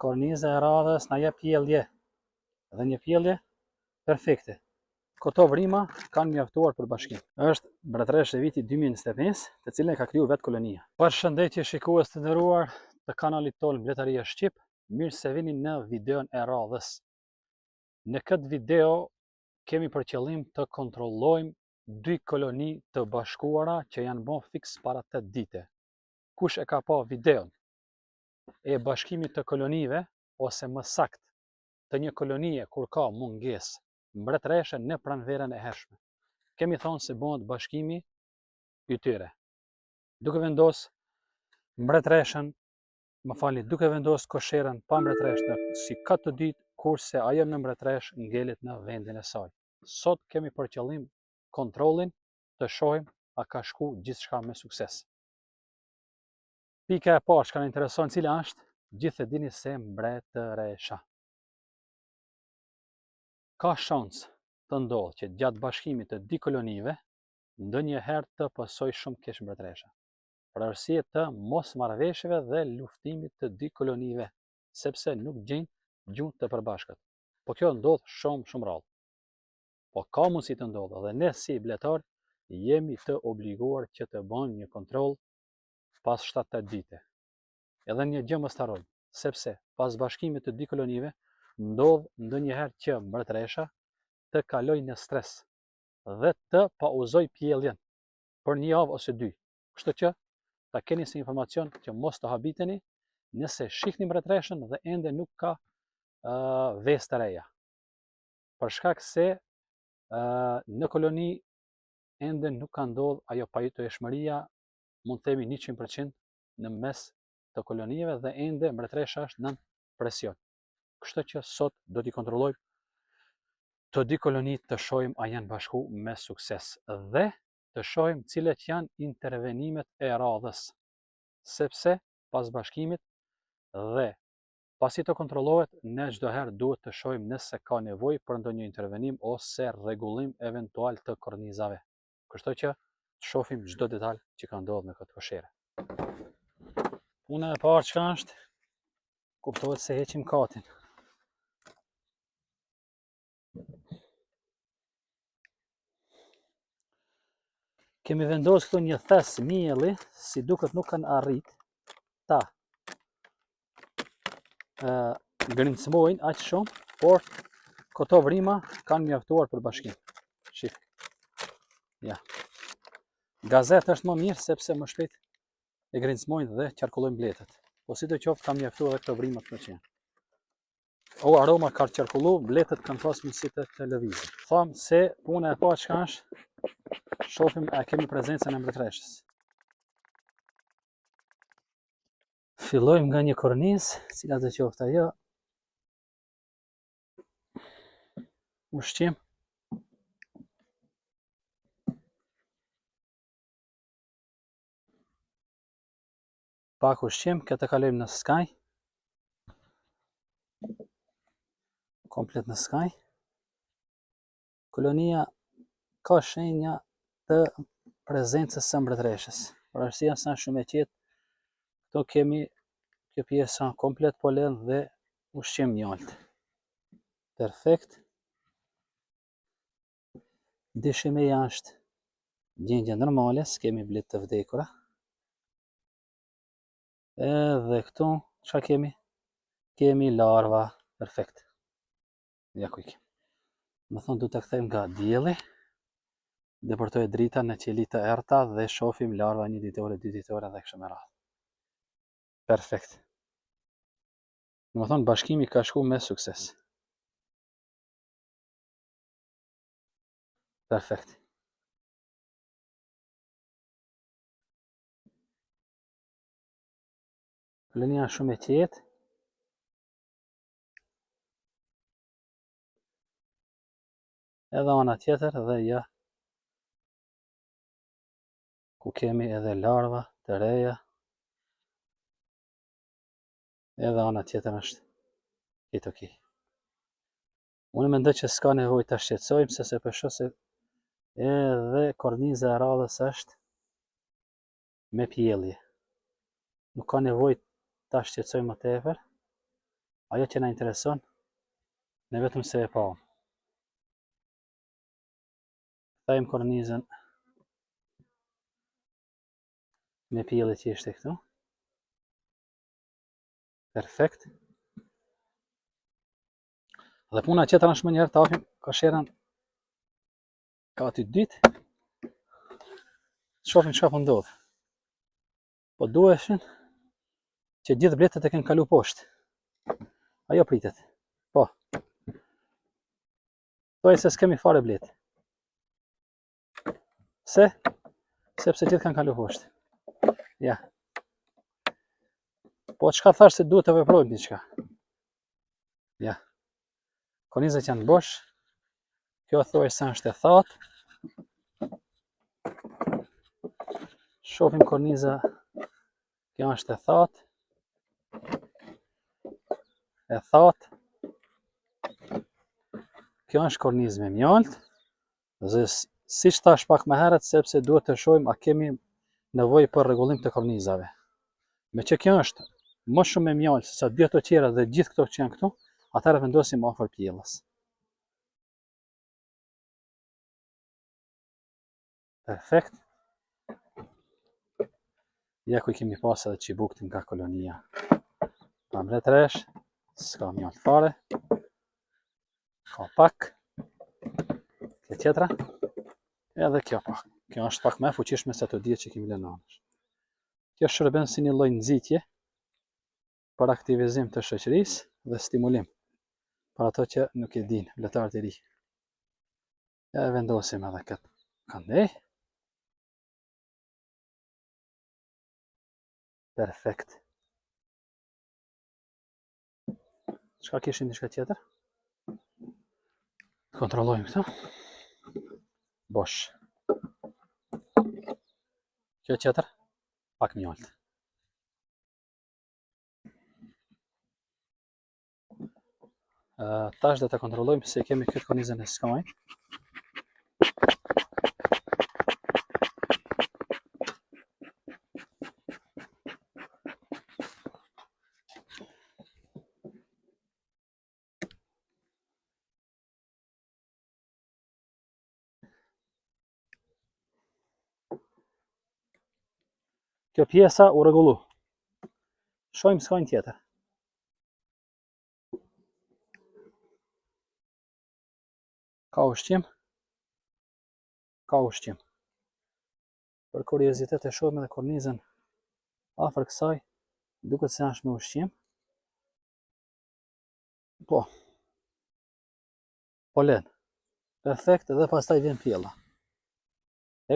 Korniza e radhës na jep pjellje. Dhe një pjellje perfekte. Këto vrima kanë mjaftuar për bashkim. Është mbretëresha e vitit 2025, të cilën ka kriju vetë kolonia. Përshëndetje shikues të nderuar të kanalit tonë Mbretëria Shqip, mirë se vini në videon e radhës. Në këtë video kemi për qëllim të kontrollojmë 2 koloni të bashkuara që janë bën fiks para 8 dite. Kush e ka pa videon e bashkimit të kolonive, ose më sakt të një kolonie kur ka mungesë mbretëreshe në pranverën e hershme, kemi thonë se bëhet bashkimi i tyre. Duke vendos mbretëreshën, duke vendos kosherën pa mbretëresh si këtë ditë, kurse ajo me mbretëresh ngelet në vendin e saj. Sot kemi për qëllim kontrollin të shohim a ka shku gjithçka me sukses. Pika e parë që na intereson cila është, gjithë e dini se mbretëresha. Ka shans të ndodhë që gjatë bashkimit të 2 kolonive, ndonjëherë të pasoj shumë keq mbretëresha, për arsye të mosmarrëveshjeve dhe luftimit të 2 kolonive, sepse nuk gjejnë gjuhë të përbashkët. Po kjo ndodh shumë rrallë. Po ka mundësi të ndodhë dhe ne si bletar jemi të obliguar që të bëjmë një kontroll pas 7-8 dite. Edhe një gjë mos harrojmë, sepse pas bashkimit të 2 kolonive ndodh ndonjëherë që mbretëresha të kaloj në stres dhe të pauzoj pjelljen për një javë ose 2. Kështu që ta keni si informacion që mos të habiteni nëse shihni mbretëreshën dhe ende nuk ka vesë të reja. Për shkak se në koloni ende nuk ka ndodhur ajo pajitojshmëria, mund të themi 100% në mes të kolonive dhe ende mbretëresha është nën presion. Kështu që sot do t'i kontrollojmë të 2 kolonit të shohim a janë bashku me sukses dhe të shohim cilat janë intervenimet e radhës, sepse pas bashkimit dhe pasi të kontrollohet, ne çdo herë duhet të shohim nëse ka nevojë për ndonjë intervenim ose rregullim eventual të kornizave. Kështu që të shohim çdo detaj që ka ndodhur në këtë koshere. Puna e parë çka është, kuptohet se heqim katin. Kemi vendosur këtu një thes mielli, si duket nuk kanë arrit ta grincmojnë aq shumë, por këto vrima kanë mjaftuar për bashkim. Shif. Ja. Gazet është më mirë sepse më shpejt e grincmojnë dhe qarkullojnë bletet. Po sidoqoftë kanë mjaftuar edhe këto vrimat më që janë. O aroma ka qarkullu, bletet kanë pas mundësi të lëvizin. Tham se puna e parë çka është, shohim a kemi prezencën e mbretëreshës. Fillojmë nga një kornizë, cila do qoftë ajo. Ushqim. Pak ushqim, këtë kalojmë në skaj. Komplet në skaj. Kolonia ka shenja të prezencës së mbretëreshës. Për arsye sa shumë e qetë, këto kemi kjo pjesa komplet polen dhe ushqim mjalt. Perfekt. Dishimeja është gjendje normale, s'kemi blet të vdekura. Edhe këtu, çka kemi? Kemi larva. Perfekt. Ja ku i kemi. Më thonë du të kthejmë nga dielli, depërtoj drita në qeli të errta dhe shohim larva 1 ditore, 2 ditore dhe kështu me radhë. Perfekt. Më thonë bashkimi ka shku me sukses. Perfekt. Kolonia shumë e qetë. Edhe ana tjetër dhe ja ku kemi edhe larva të reja. Edhe ana tjetër është ok. Unë mendoj që s'ka nevojë ta shqetësojmë, se po shoh se edhe korniza e radhës është me pjellje. Nuk ka nevojë ta shqetësojmë më tepër. Ajo që na intereson, ne vetëm se e pa. Kthejmë kornizën me pjellë që ishte këtu. Perfekt. Dhe puna tjetër është më njëherë të hapim kosherën gati dytë. Shohim çka po ndodh. Po duheshin që gjithë bletët e kanë kalu poshtë. Ajo pritet. Po. Thuaj se s'kemi fare blet. Pse? Sepse gjithë kanë kalu poshtë. Ja. Po çka thash se duhet të veprojmë diçka. Ja. Kornizat janë bosh. Kjo thuaj se është e thatë. Shohim korniza. Kjo është e thatë. E thatë. Kjo është kornizë me mjaltë. Dhe siç thash pak më herët, sepse duhet të shohim a kemi nevojë për rregullim të kornizave. Me që kjo është më shumë me mjaltë se sa dy ato tjera dhe gjithë këto që janë këtu, atëherë vendosim afër pjellës. Perfekt. Ja ku i kemi pas edhe çibuktin nga kolonia. Pa mbretëresh, s'ka mjaltë fare. Ka pak. Kjo tjetra. Edhe kjo pak. Kjo është pak më e fuqishme se ato dia që kemi lënë anësh. Kjo shërben si një lloj nxitje për aktivizim të shoqërisë dhe stimulim për ato që nuk e dinë, vletarët e ri. Ja e vendosim edhe këtë kandej. Perfekt. Çka kishim diçka tjetër? Kontrollojmë këto. Bosh. Kjo tjetër, pak mjaltë. Tash do të kontrollojmë se kemi këtë kornizën e skajnë. Kjo pjesa u rregullu. Shohim skajnë tjetër. Ka ushqim. Ka ushqim. Për kuriozitet e shohim edhe kornizën afër kësaj, duket se është me ushqim. Po. Po len. Perfekt, dhe pastaj vjen pjella.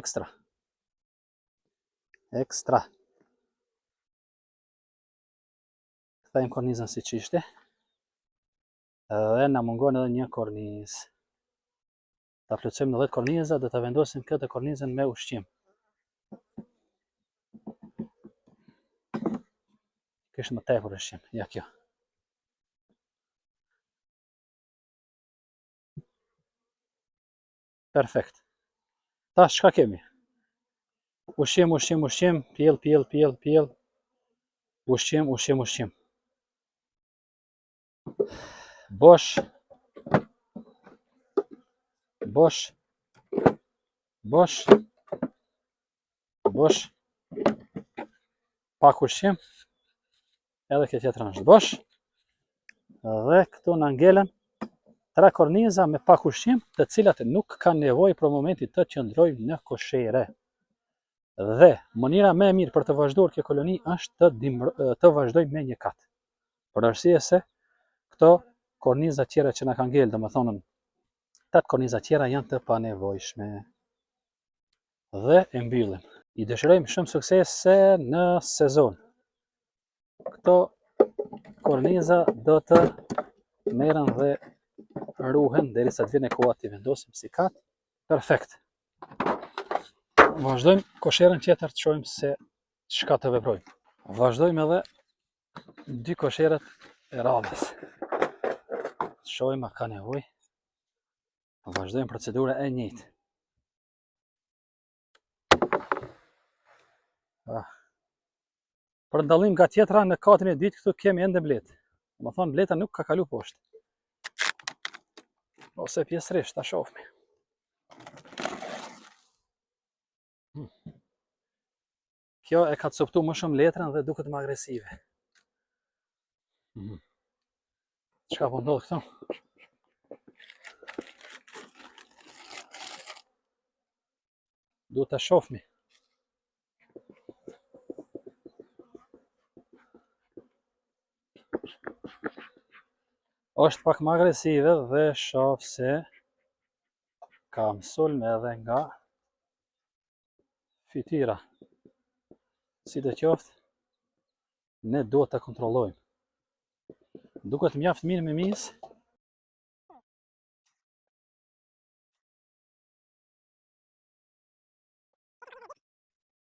Ekstra. Ekstra. Kthejmë kornizën siç ishte. Dhe na mungon edhe një kornizë. Ta plotësojmë në 10 korniza dhe ta vendosim këtë kornizën me ushqim. Kishë më tepër ushqim, ja kjo. Perfekt. Tash çka kemi? Ushqim, ushqim, ushqim, pjell, pjell, pjell, pjell. Ushqim, ushqim, ushqim. Bosh. Bosh. Bosh. Bosh. Pak ushqim. Edhe kjo tjetër është bosh. Dhe këtu na ngelen 3 korniza me pak ushqim, të cilat nuk kanë nevojë për momentin të qëndrojnë në koshere. Dhe mënyra më e mirë për të vazhduar kjo koloni është të vazhdojmë me një kat. Për arsye se këto korniza tjera që na kanë ngel, domethënë 8 korniza tjera janë të panevojshme. Dhe e mbyllim. I dëshirojmë shumë suksese në sezon. Këto korniza do të merren dhe ruhen derisa të vjen koha t'i vendosim si kat. Perfekt. Vazhdojmë kosherën tjetër të shohim se çka të veprojmë. Vazhdojmë edhe 2 kosherët e radhës. Shohim a ka nevojë. Vazhdojmë procedura e njëjtë. Për ndallim nga tjetra në katin e dytë këtu kemi ende blet. Më thonë bleta nuk ka kalu poshtë. Ose pjesërisht, ta shohmi. Kjo e ka coptu më shumë letrën dhe duket më agresive. Çka po ndodh këtu? Duhet ta shohmi. Është pak më agresive dhe shoh se ka sulme edhe nga fytyra. Sidoqoftë, ne duhet ta kontrollojmë. Duket mjaft mirë me mis.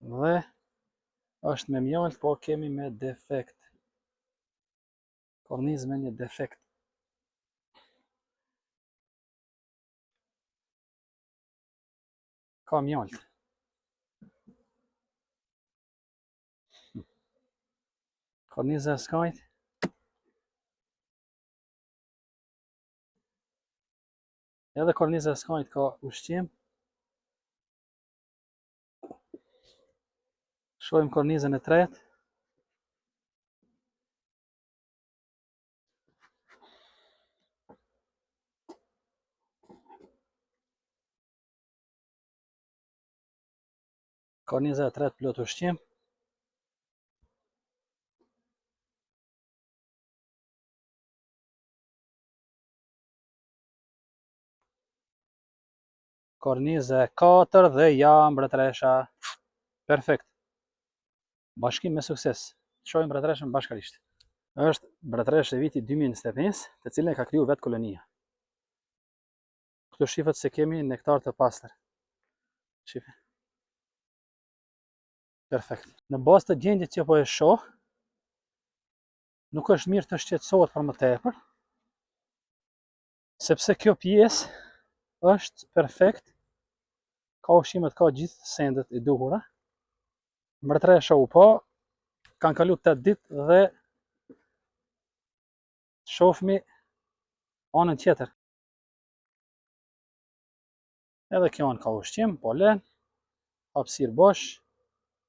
Dhe është me mjalt, po kemi me defekt. Kornizë me një defekt. Ka mjalt. Korniza e skajt. Edhe korniza e skajt ka ushqim. Shohim kornizën e tretë. Korniza e tretë plot ushqim. Korniza e katër dhe ja mbretëresha. Perfekt. Bashkim me sukses. Shohim mbretëreshën bashkarisht. Është mbretëreshë e vitit 2025, të cilën e ka kriju vetë kolonia. Këtu shifet se kemi nektar të pastër. Shife. Perfekt. Në bazë të gjendjes që po e shoh, nuk është mirë të shqetësohet për më tepër, sepse kjo pjesë është perfekt, ka ushqimet, ka gjithë sendet e duhura. Mbretëresha u pa, kanë kalu 8 ditë dhe shohmi anën tjetër. Edhe kjo anë ka ushqim, polen, hapësirë bosh,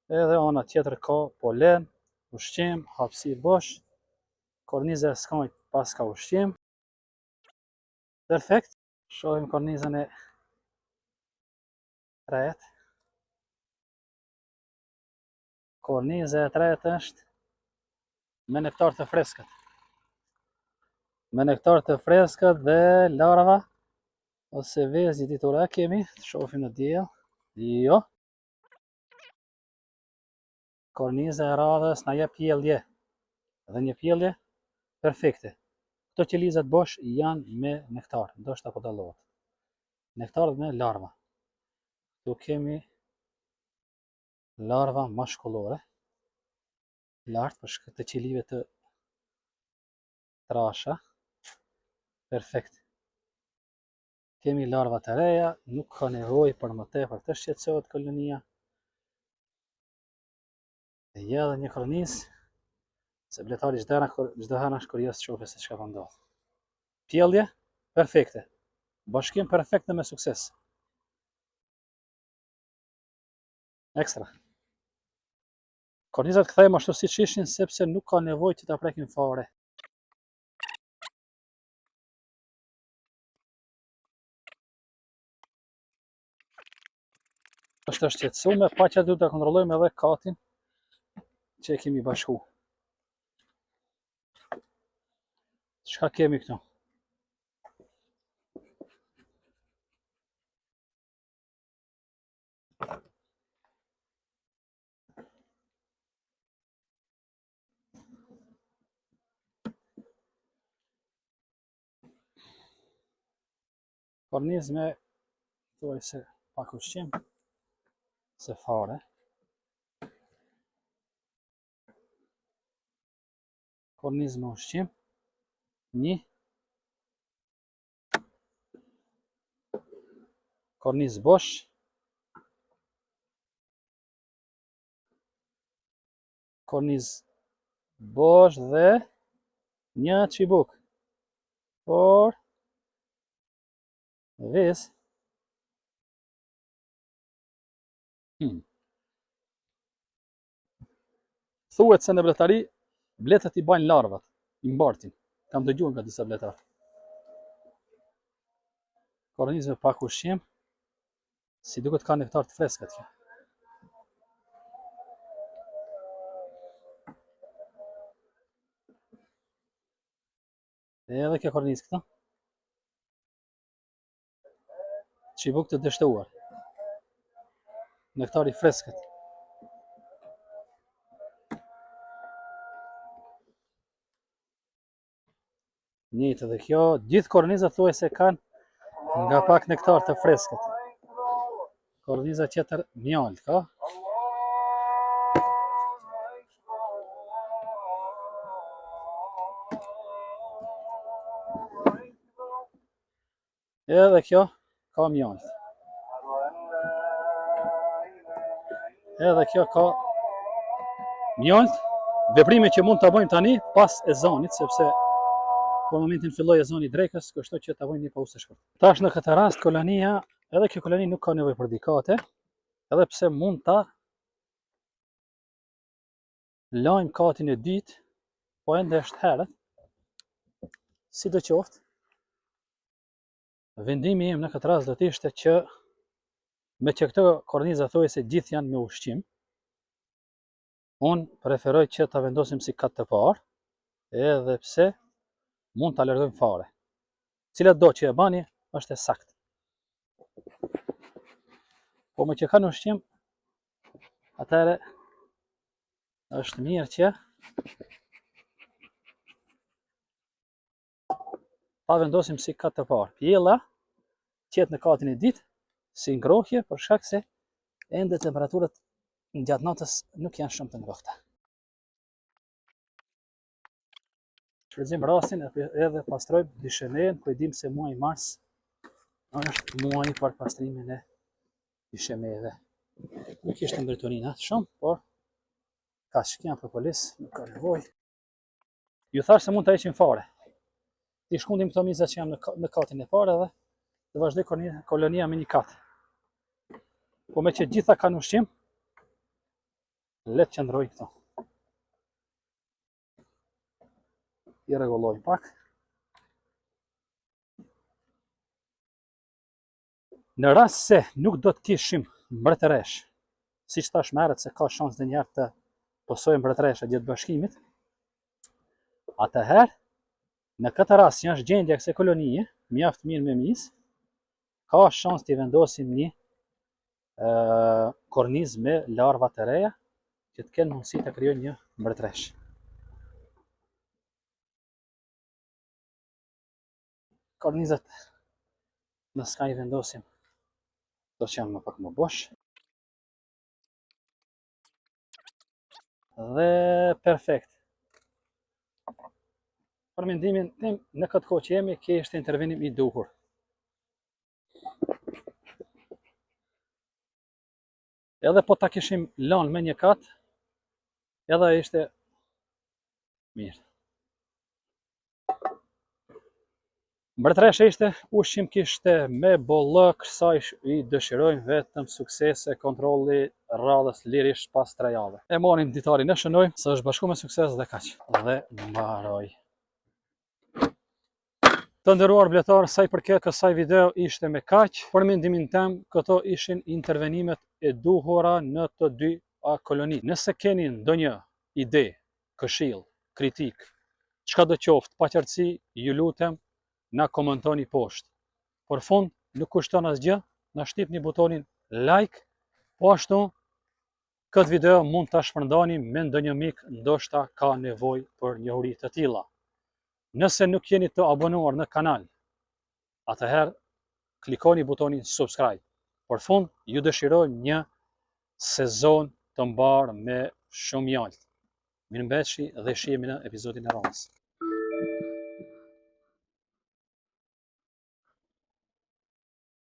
edhe ana tjetër ka polen, ushqim, hapësirë bosh, korniza e skajt pas ka ushqim. Perfekt. Shohim kornizën e tretë. Korniza e tretë është me nektar të freskët. Me nektar të freskët dhe larva ose vezë ditura kemi, të shohim në diell. Jo. Korniza e radhës na jep pjellje. Dhe një pjellje perfekte. Këto qelizat bosh janë me nektar, ndoshta po dallohet. Nektar me larva. Këtu kemi larva mashkullore. Lartë për shkak të qelive të trasha. Perfekt. Kemi larva të reja, nuk ka nevojë për më tepër të shqetësohet kolonia. E ja edhe një kornizë, se bletari çdo herë është kurioz të shohë se çka po ndodh. Pjellje perfekte. Bashkim perfekt dhe me sukses. Ekstra. Kornizat kthejmë ashtu siç ishin sepse nuk ka nevojë që ta prekim fare. Është të shqetësuar, paqja duhet ta kontrollojmë edhe katin që e kemi bashku. Çka kemi këtu? Kornizë me thuaj se pak ushqim, se fare. Kornizë me ushqim. Një. Kornizë bosh. Kornizë bosh dhe Një çibuk. Por vis. Thuhet se në bletari bletët i bajnë larvat, i mbartin. Kam dëgjuar nga disa bletar. Kornizë me pak ushqim. Si duket ka nektar të freskët kjo. Edhe kjo kornizë këta. Çibuk të dështuar. Nektar i freskët. Njëjtë edhe kjo, gjithë kornizat thuajse kanë nga pak nektar të freskët. Korniza tjetër mjalt, ka? Edhe kjo ka mjalt. Edhe kjo ka mjalt. Veprime që mund ta bëjmë tani pas ezanit, sepse po në momentin filloi ezani i drekës, kështu që ta bëjmë një pauzë të shkurtër. Tash në këtë rast kolonia, edhe kjo koloni nuk ka nevojë për dikate, edhe pse mund ta lajm katin e dytë, po ende është herët. Sidoqoftë, vendimi im në këtë rast do të ishte që me që këto korniza thuajse gjithë janë me ushqim, unë preferoj që ta vendosim si kat të parë, edhe pse mund ta largojmë fare. Cilat do që e bani, është e saktë. Po me që kanë ushqim, atëherë është mirë që ta vendosim si kat të parë. Pjella qet në katin e dytë, si ngrohje, për shkak se ende temperaturat gjatë natës nuk janë shumë të ngrohta. Shfrytëzojmë rastin edhe pastrojmë dyshemën, ku e dim se muaji mars është muaji për pastrimin e dyshemëve. Nuk ishte ndërturin atë shumë, por ka shkjan propolis, nuk ka nevojë. Ju thash se mund të heqim fare. Ti shkundim këto mizat që janë në katin e parë dhe të vazhdoj kolonia me një kat. Po me që gjitha kanë ushqim, le të qëndrojnë këto. I rregullojmë pak. Në rast se nuk do të kishim mbretëresh, siç thash më herët se ka shans ndonjëherë të posojmë mbretëresha gjatë bashkimit, atëherë në këtë rast që është gjendja e kësaj kolonie, mjaft mirë me mizë, ka shans të vendosim një kornizë me larva të reja që të kenë mundësi të krijojnë një mbretëresh. Kornizat në ska I vendosim do që janë më pak më bosh. Dhe perfekt. Për mendimin tim, në këtë kohë që jemi, kjo është intervenim I duhur. Edhe po ta kishim lanë me një kat, edhe ishte mirë. Mbretëresha ishte, ushqim kishte me bollëk, sa I dëshirojmë vetëm suksese, kontrolli radhës lirisht pas 3 jave. E marrim ditarin, e shënojmë, se është bashku me sukses dhe kaq. Dhe mbaroj. Të nderuar vletar, sa I përket kësaj video ishte me kaq. Për mendimin tim, këto ishin intervenimet e duhura në të dy koloni. Nëse keni ndonjë ide, këshill, kritik, çka do qoftë, paqartësi, ju lutem na komentoni poshtë. Për fund, nuk kushton asgjë, na shtypni butonin like, po ashtu këtë video mund ta shpërndani me ndonjë mik ndoshta ka nevojë për njohuri të tilla. Nëse nuk jeni të abonuar në kanal, atëherë klikoni butonin subscribe. Për fund, ju dëshiroj një sezon të mbar me shumë mjalt. Mirëmbëjtje dhe shihemi në episodin e radhës.